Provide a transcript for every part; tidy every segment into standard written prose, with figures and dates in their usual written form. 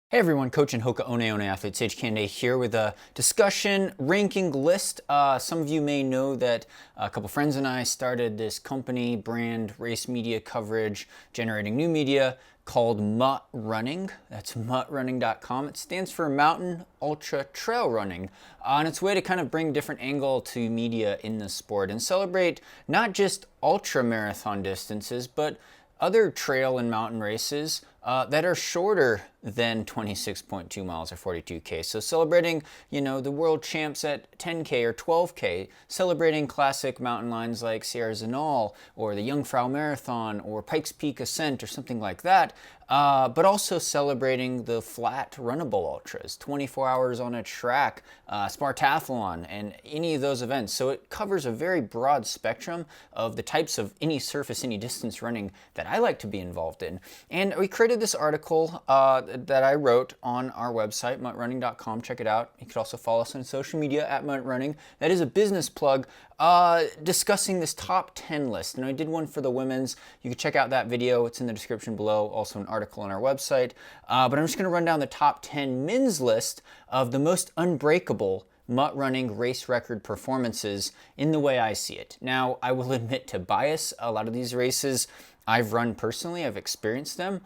Hey everyone, Coach and Hoka One Athlete Sage Kande here with a discussion ranking list. Some of you may know that a couple friends and I started this company, brand, race media coverage, generating new media called MUT Running. That's mutrunning.com. It stands for Mountain Ultra Trail Running. And it's a way to kind of bring different angle to media in the sport and celebrate not just ultra marathon distances, but other trail and mountain races that are shorter than 26.2 miles or 42K. So celebrating, the world champs at 10K or 12K, celebrating classic mountain lines like Sierre-Zinal or the Jungfrau Marathon or Pikes Peak Ascent or something like that, but also celebrating the flat runnable ultras, 24 hours on a track, Spartathlon, and any of those events. So it covers a very broad spectrum of the types of any surface, any distance running that I like to be involved in. And we created this article that I wrote on our website, mutrunning.com. Check it out. You could also follow us on social media at MUT Running. That is a business plug discussing this top 10 list. And I did one for the women's. You can check out that video. It's in the description below. Also an article on our website. But I'm just going to run down the top 10 men's list of the most unbreakable MUT Running race record performances in the way I see it. Now, I will admit to bias. A lot of these races I've run personally. I've experienced them.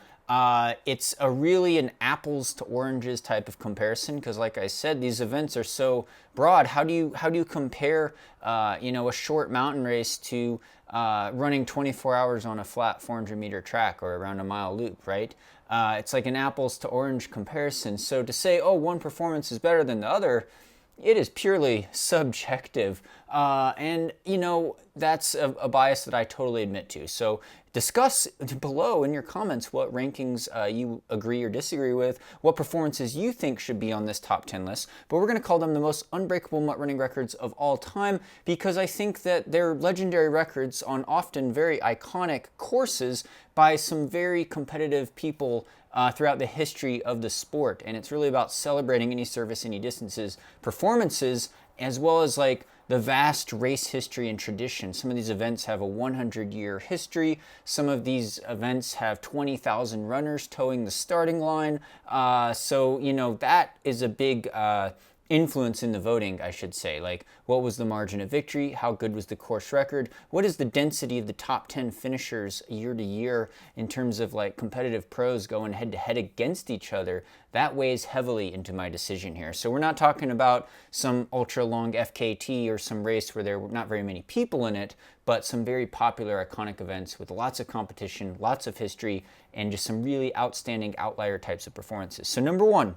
It's really an apples to oranges type of comparison because, like I said, these events are so broad. How do you compare, a short mountain race to running 24 hours on a flat 400-meter track or around a mile loop, right? It's like an apples to orange comparison. So to say, oh, one performance is better than the other, it is purely subjective. And that's a bias that I totally admit to. So discuss below in your comments what rankings you agree or disagree with, what performances you think should be on this top 10 list. But we're going to call them the most unbreakable MUT running records of all time because I think that they're legendary records on often very iconic courses by some very competitive people throughout the history of the sport. And it's really about celebrating any service, any distances, performances, as well as like the vast race history and tradition. Some of these events have a 100-year history. Some of these events have 20,000 runners towing the starting line. So that is a big influence in the voting, I should say. Like, what was the margin of victory? How good was the course record? What is the density of the top 10 finishers year to year in terms of like competitive pros going head to head against each other? That weighs heavily into my decision here. So we're not talking about some ultra long FKT or some race where there were not very many people in it, but some very popular iconic events with lots of competition, lots of history, and just some really outstanding outlier types of performances. So number one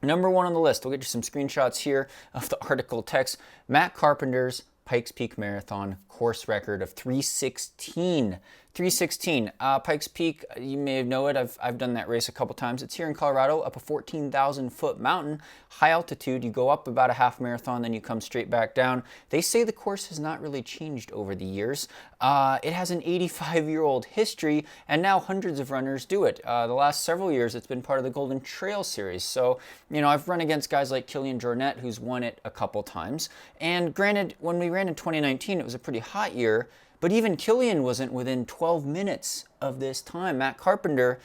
on the list, we'll get you some screenshots here of the article text. Matt Carpenter's Pikes Peak Marathon course record of 3:16. 3:16. Pikes Peak, you may know it. I've done that race a couple times. It's here in Colorado, up a 14,000-foot mountain, high altitude. You go up about a half marathon, then you come straight back down. They say the course has not really changed over the years. It has an 85-year-old history, and now hundreds of runners do it. The last several years, it's been part of the Golden Trail Series. So, I've run against guys like Kilian Jornet, who's won it a couple times. And granted, when we ran in 2019, it was a pretty hot year, but even Kilian wasn't within 12 minutes of this time. Matt Carpenter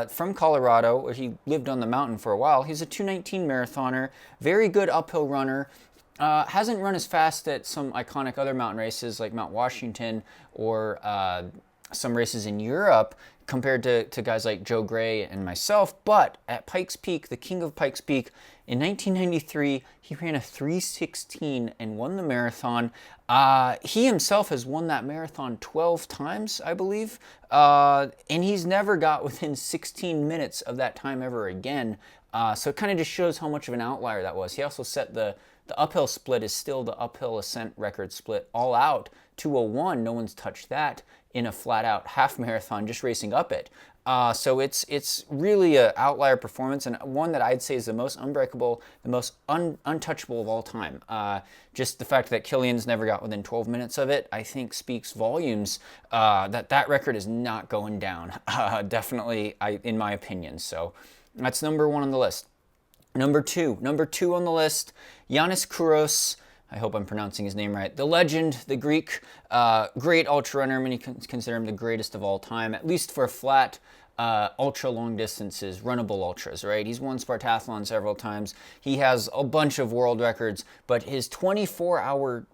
from Colorado, where he lived on the mountain for a while, he's a 2:19 marathoner, very good uphill runner. Hasn't run as fast at some iconic other mountain races like Mount Washington or some races in Europe compared to guys like Joe Gray and myself. But at Pikes Peak, the king of Pikes Peak, in 1993, he ran a 3:16 and won the marathon. He himself has won that marathon 12 times, I believe. And he's never got within 16 minutes of that time ever again. So it kind of just shows how much of an outlier that was. He also set the uphill split is still the uphill ascent record split all out, 2:01. No one's touched that in a flat out half marathon just racing up it. So it's really an outlier performance and one that I'd say is the most unbreakable, the most untouchable of all time. Just the fact that Kilian's never got within 12 minutes of it, I think speaks volumes that record is not going down. Definitely, in my opinion. So that's number one on the list. Number two on the list, Yannis Kouros. I hope I'm pronouncing his name right. The legend, the Greek, great ultra runner. Many consider him the greatest of all time, at least for a flat ultra long distances, runnable ultras, right? He's won Spartathlon several times. He has a bunch of world records, but his 24-hour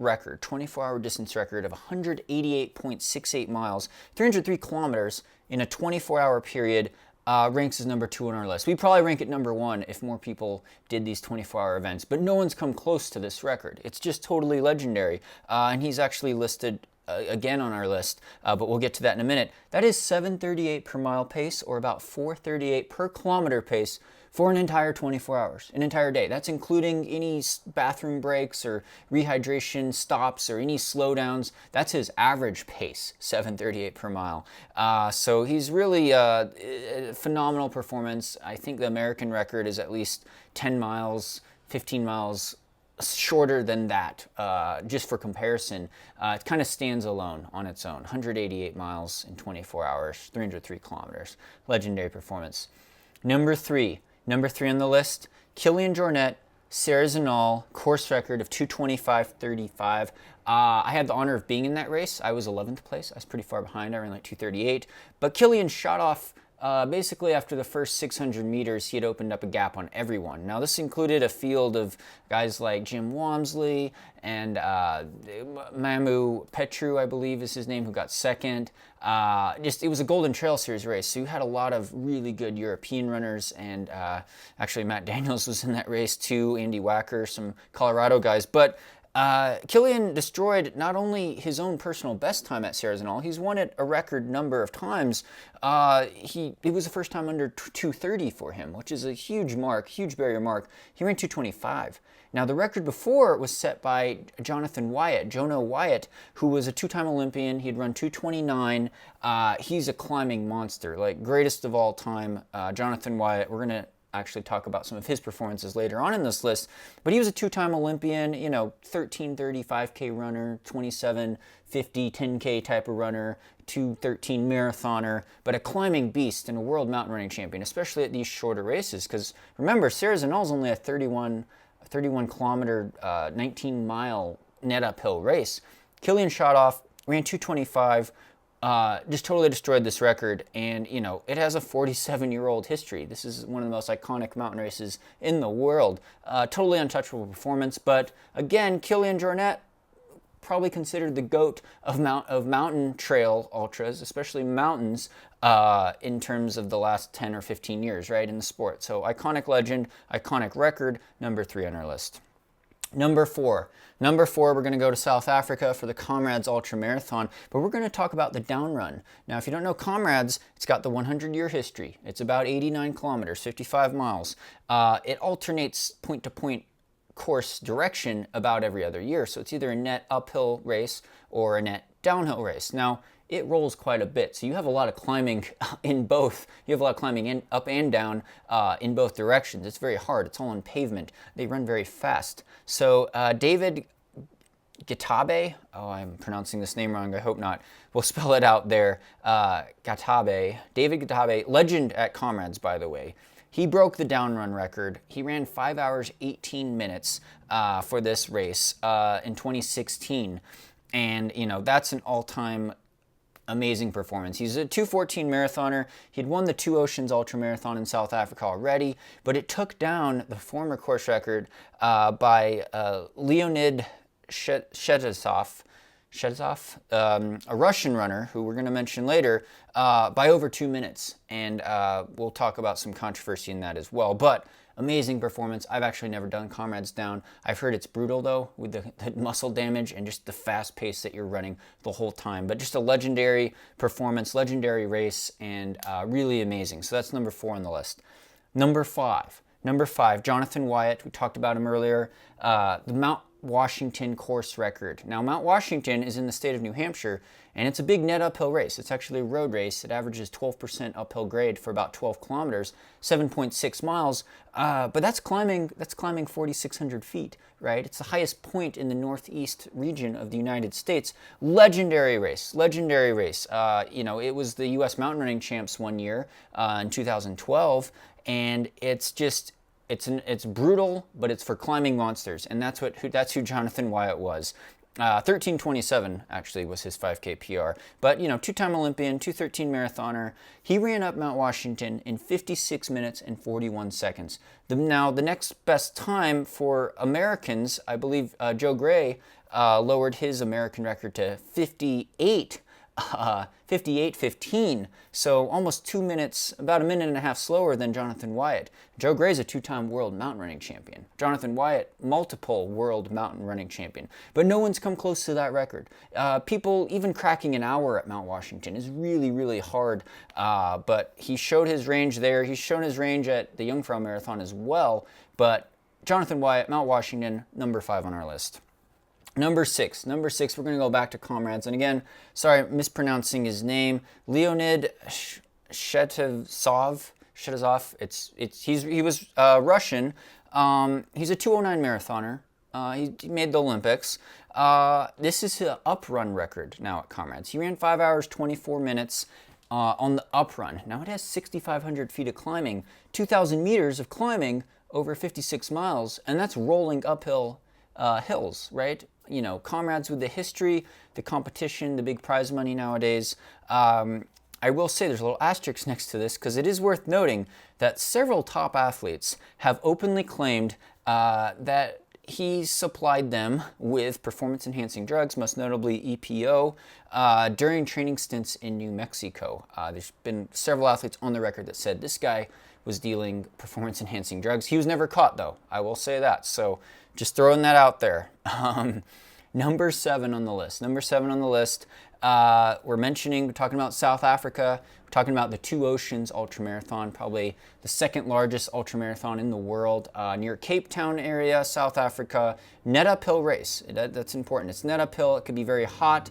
distance record of 188.68 miles, 303 kilometers in a 24-hour period, ranks as number 2 on our list. We'd probably rank it number 1 if more people did these 24-hour events, but no one's come close to this record. It's just totally legendary, and he's actually listed again on our list, but we'll get to that in a minute. That is 7:38 per mile pace, or about 4:38 per kilometer pace for an entire 24 hours, an entire day. That's including any bathroom breaks or rehydration stops or any slowdowns. That's his average pace, 7:38 per mile. So he's really a phenomenal performance. I think the American record is at least 10 miles, 15 miles shorter than that, just for comparison. It kind of stands alone on its own. 188 miles in 24 hours, 303 kilometers. Legendary performance. Number three on the list, Kilian Jornet, Sierre-Zinal, course record of 2:25:35. I had the honor of being in that race. I was 11th place. I was pretty far behind. I ran like 2:38. But Kilian shot off basically after the first 600 meters. He had opened up a gap on everyone. Now this included a field of guys like Jim Walmsley and Mamu Petru, I believe is his name, who got second. It was a Golden Trail Series race, so you had a lot of really good European runners, and actually Matt Daniels was in that race too, Andy Wacker, some Colorado guys. But Kilian destroyed not only his own personal best time at Sierre-Zinal, he's won it a record number of times. It was the first time under 2:30 for him, which is a huge mark, huge barrier mark. He ran 2:25. Now the record before was set by Jonathan Wyatt, Jono Wyatt, who was a two-time Olympian. He'd run 2:29. He's a climbing monster, like greatest of all time. Jonathan Wyatt, we're going to actually talk about some of his performances later on in this list, but he was a two-time Olympian, 13:30 5K runner, 27:50 10K type of runner, 2:13 marathoner, but a climbing beast and a world mountain running champion, especially at these shorter races, because remember, Sierre-Zinal is only a 31 kilometer, 19 mile net uphill race. Kilian shot off, ran 2:25, just totally destroyed this record, and it has a 47-year-old history. This is one of the most iconic mountain races in the world. Totally untouchable performance, but again, Kilian Jornet, probably considered the GOAT of mountain trail ultras, especially mountains, in terms of the last 10 or 15 years, right, in the sport. So iconic legend, iconic record, number 3 on our list. Number four, we're going to go to South Africa for the Comrades Ultra Marathon, but we're going to talk about the down run. Now, if you don't know Comrades, it's got the 100-year history. It's about 89 kilometers, 55 miles. It alternates point-to-point course direction about every other year, so it's either a net uphill race or a net downhill race. Now, it rolls quite a bit, so you have a lot of climbing in both. You have a lot of climbing up and down in both directions. It's very hard. It's all on pavement. They run very fast. So David Gatabe, I'm pronouncing this name wrong, I hope not. We'll spell it out there. David Gatabe, legend at Comrades, by the way. He broke the down run record. He ran 5 hours, 18 minutes for this race in 2016. And, that's an all-time amazing performance. He's a 2:14 marathoner. He'd won the Two Oceans Ultra Marathon in South Africa already, but it took down the former course record by Leonid Shezhetsov, a Russian runner who we're going to mention later, by over 2 minutes. And we'll talk about some controversy in that as well. But amazing performance. I've actually never done Comrades down. I've heard it's brutal, though, with the muscle damage and just the fast pace that you're running the whole time. But just a legendary performance, legendary race, and really amazing. So that's number 4 on the list. Number five, Jonathan Wyatt. We talked about him earlier. The Mount Washington course record. Now, Mount Washington is in the state of New Hampshire, and it's a big net uphill race. It's actually a road race. It averages 12% uphill grade for about 12 kilometers, 7.6 miles. But that's climbing 4,600 feet, right? It's the highest point in the northeast region of the United States. Legendary race. It was the U.S. mountain running champs one year in 2012, and it's brutal, but it's for climbing monsters, and that's who Jonathan Wyatt was. 13:27 actually was his 5K PR. But, you know, two-time Olympian, 2:13 marathoner. He ran up Mount Washington in 56 minutes and 41 seconds. Now, the next best time for Americans, I believe Joe Gray lowered his American record to 58:15, so almost 2 minutes, about a minute and a half slower than Jonathan Wyatt. Joe Gray's a two-time world mountain running champion. Jonathan Wyatt, multiple world mountain running champion. But no one's come close to that record. People, even cracking an hour at Mount Washington is really, really hard. But he showed his range there. He's shown his range at the Jungfrau Marathon as well. But Jonathan Wyatt, Mount Washington, number 5 on our list. Number six, we're going to go back to Comrades. And again, sorry, mispronouncing his name. Leonid Shetazov. He was Russian. He's a 2:09 marathoner. He made the Olympics. This is an uprun record now at Comrades. He ran 5 hours, 24 minutes on the uprun. Now it has 6,500 feet of climbing, 2,000 meters of climbing over 56 miles, and that's rolling uphill hills, right? You know, Comrades with the history, the competition, the big prize money nowadays. I will say there's a little asterisk next to this because it is worth noting that several top athletes have openly claimed that he supplied them with performance-enhancing drugs, most notably EPO, during training stints in New Mexico. There's been several athletes on the record that said this guy was dealing performance-enhancing drugs. He was never caught, though. I will say that. So just throwing that out there. Number 7 on the list. We're talking about South Africa. We're talking about the Two Oceans Ultramarathon, probably the second largest ultramarathon in the world, near Cape Town area, South Africa. Net uphill race. That's important. It's net uphill. It could be very hot.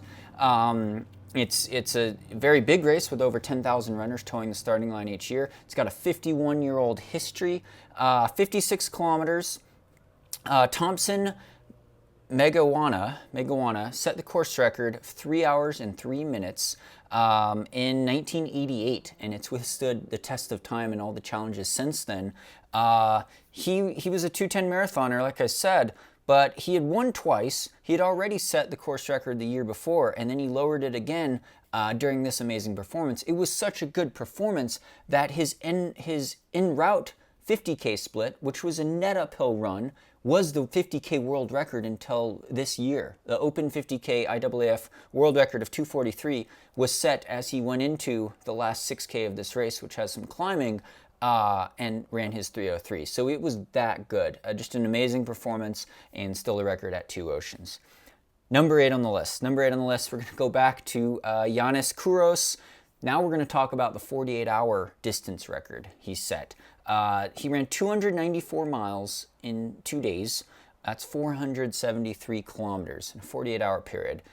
It's a very big race with over 10,000 runners towing the starting line each year. It's got a 51-year-old history, 56 kilometers. Thompson Megawana set the course record of 3 hours and 3 minutes in 1988, and it's withstood the test of time and all the challenges since then. He was a 2:10 marathoner, like I said, but he had won twice. He had already set the course record the year before, and then he lowered it again during this amazing performance. It was such a good performance that his en-route 50K split, which was a net uphill run, was the 50K world record until this year. The Open 50K IAAF world record of 2:43 was set as he went into the last 6K of this race, which has some climbing, and ran his 3:03. So it was that good. Just an amazing performance and still a record at Two Oceans. Number 8 on the list. We're going to go back to Yannis Kouros. Now we're going to talk about the 48-hour distance record he set. He ran 294 miles in 2 days. That's 473 kilometers in a 48-hour period.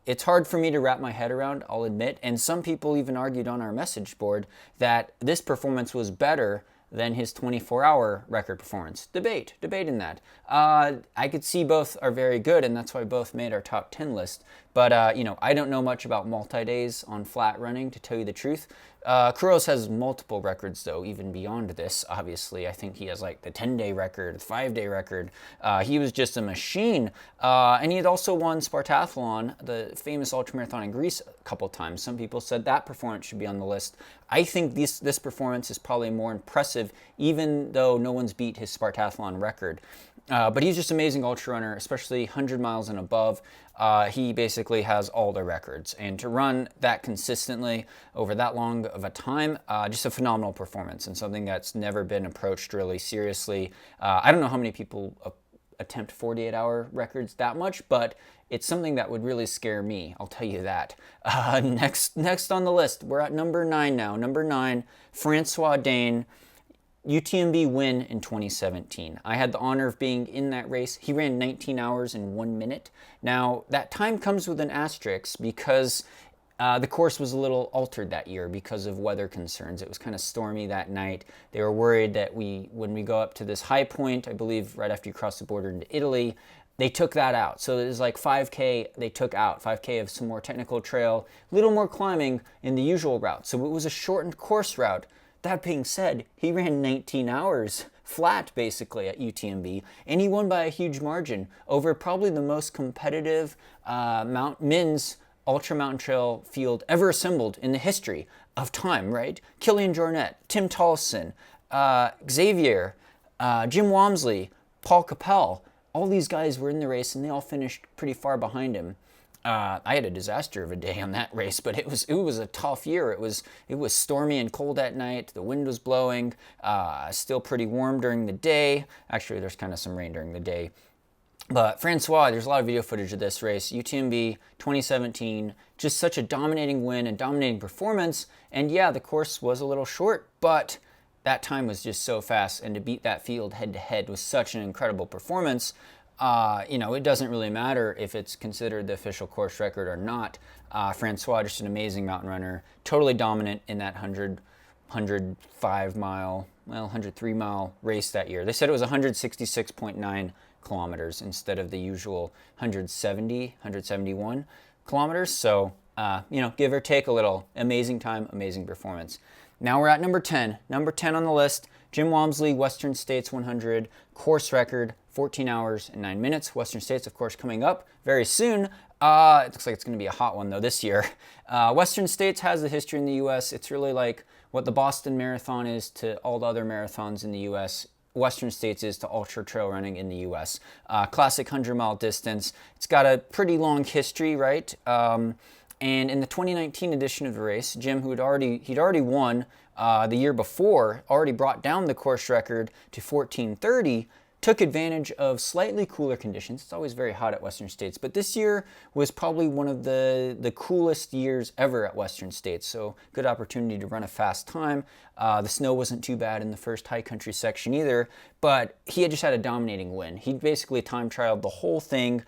It's hard for me to wrap my head around, I'll admit, and some people even argued on our message board that this performance was better than his 24-hour record performance. Debating that. I could see both are very good, and that's why both made our top 10 list. But, I don't know much about multi-days on flat running, to tell you the truth. Kouros has multiple records, though, even beyond this, obviously. I think he has, like, the 10-day record, the 5-day record. He was just a machine. And he had also won Spartathlon, the famous ultramarathon in Greece, a couple times. Some people said that performance should be on the list. I think this performance is probably more impressive, even though no one's beat his Spartathlon record. But he's just an amazing ultra runner, especially 100 miles and above. He basically has all the records. And to run that consistently over that long of a time, just a phenomenal performance and something that's never been approached really seriously. I don't know how many people attempt 48-hour records that much, but it's something that would really scare me, I'll tell you that. Next on the list, we're at number 9 now. Number 9, Francois Dane. UTMB win in 2017. I had the honor of being in that race. He ran 19 hours and 1 minute. Now, that time comes with an asterisk because the course was a little altered that year because of weather concerns. It was kind of stormy that night. They were worried that when we go up to this high point, I believe right after you cross the border into Italy, they took that out. So it was like 5K they took out, 5K of some more technical trail, a little more climbing in the usual route. So it was a shortened course route. That being said, he ran 19 hours flat basically at UTMB, and he won by a huge margin over probably the most competitive men's ultra mountain trail field ever assembled in the history of time, right? Kilian Jornet, Tim Tollefson, Xavier, Jim Walmsley, Paul Capel, all these guys were in the race and they all finished pretty far behind him. I had a disaster of a day on that race, but it was a tough year. It was stormy and cold at night. The wind was blowing. Still pretty warm during the day. Actually, there's kind of some rain during the day. But Francois, there's a lot of video footage of this race. UTMB 2017, just such a dominating win and dominating performance. And yeah, the course was a little short, but that time was just so fast. And to beat that field head to head was such an incredible performance. It doesn't really matter if it's considered the official course record or not. Francois, just an amazing mountain runner, totally dominant in that 103 mile race that year. They said it was 166.9 kilometers instead of the usual 171 kilometers. So, give or take a little. Amazing time, amazing performance. Now we're at number 10. Number 10 on the list, Jim Walmsley, Western States 100, course record, 14 hours and 9 minutes. Western States, of course, coming up very soon. It looks like it's going to be a hot one, though, this year. Western States has the history in the U.S. It's really like what the Boston Marathon is to all the other marathons in the U.S. Western States is to ultra trail running in the U.S. Classic 100-mile distance. It's got a pretty long history, right? And in the 2019 edition of the race, Jim, he'd already won the year before, already brought down the course record to 14:30, took advantage of slightly cooler conditions. It's always very hot at Western States, but this year was probably one of the coolest years ever at Western States, so good opportunity to run a fast time. The snow wasn't too bad in the first high country section either, but he had just had a dominating win. He basically time trialed the whole thing,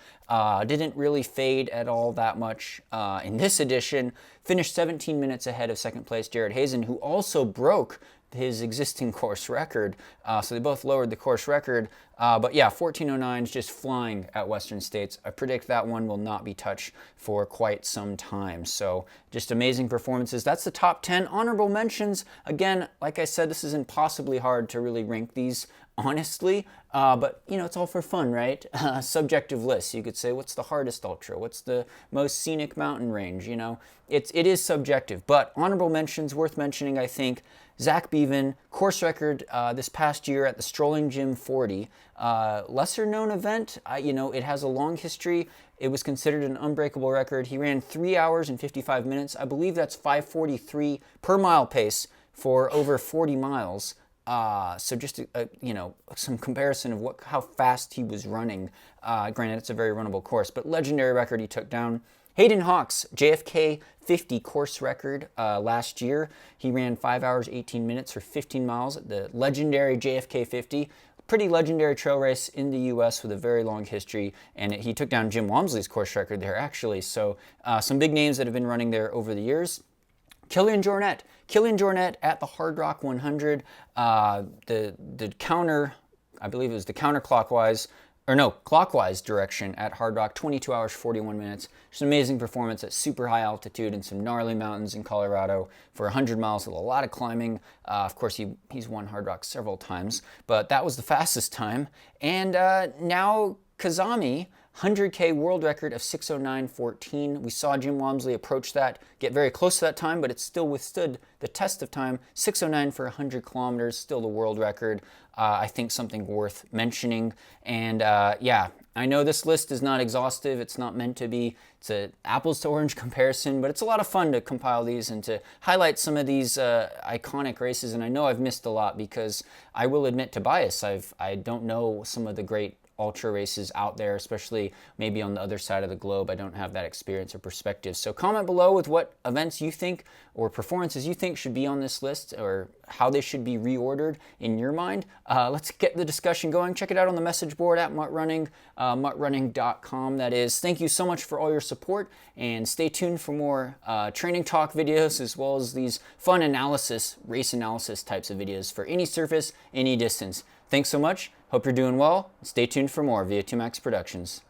didn't really fade at all that much in this edition, finished 17 minutes ahead of second place Jared Hazen, who also broke his existing course record. So they both lowered the course record. But yeah, 14:09 is just flying at Western States. I predict that one will not be touched for quite some time. So just amazing performances. That's the top 10. Honorable mentions, again, like I said, this is impossibly hard to really rank these honestly, but it's all for fun, right? Subjective lists. You could say, what's the hardest ultra? What's the most scenic mountain range? It is subjective, but honorable mentions worth mentioning, I think. Zach Bevan, course record this past year at the Strolling Gym 40. Lesser known event, it has a long history. It was considered an unbreakable record. He ran 3 hours and 55 minutes. I believe that's 5:43 per mile pace for over 40 miles. So just some comparison of how fast he was running. Granted, it's a very runnable course, but legendary record he took down. Hayden Hawks, JFK 50 course record last year. He ran 5 hours 18 minutes for 15 miles at the legendary JFK 50. Pretty legendary trail race in the U.S. with a very long history, and he took down Jim Walmsley's course record there actually. So some big names that have been running there over the years. Kilian Jornet at the Hard Rock 100, the counter, I believe it was the counterclockwise, clockwise direction at Hard Rock, 22 hours, 41 minutes. Just an amazing performance at super high altitude in some gnarly mountains in Colorado for 100 miles with a lot of climbing. Of course, he's won Hard Rock several times, but that was the fastest time. And now Kazami, 100K world record of 6:09:14. We saw Jim Walmsley approach that, get very close to that time, but it still withstood the test of time. 6:09 for 100 kilometers, still the world record. I think something worth mentioning. And yeah, I know this list is not exhaustive. It's not meant to be. It's an apples to orange comparison, but it's a lot of fun to compile these and to highlight some of these iconic races. And I know I've missed a lot because I will admit to bias. I don't know some of the great ultra races out there, especially maybe on the other side of the globe. I don't have that experience or perspective. So comment below with what events you think or performances you think should be on this list or how they should be reordered in your mind. Let's get the discussion going. Check it out on the message board at MUT Running, mutrunning.com that is. Thank you so much for all your support and stay tuned for more training talk videos as well as these fun analysis, race analysis types of videos for any surface, any distance. Thanks so much. Hope you're doing well. Stay tuned for more via 2Max Productions.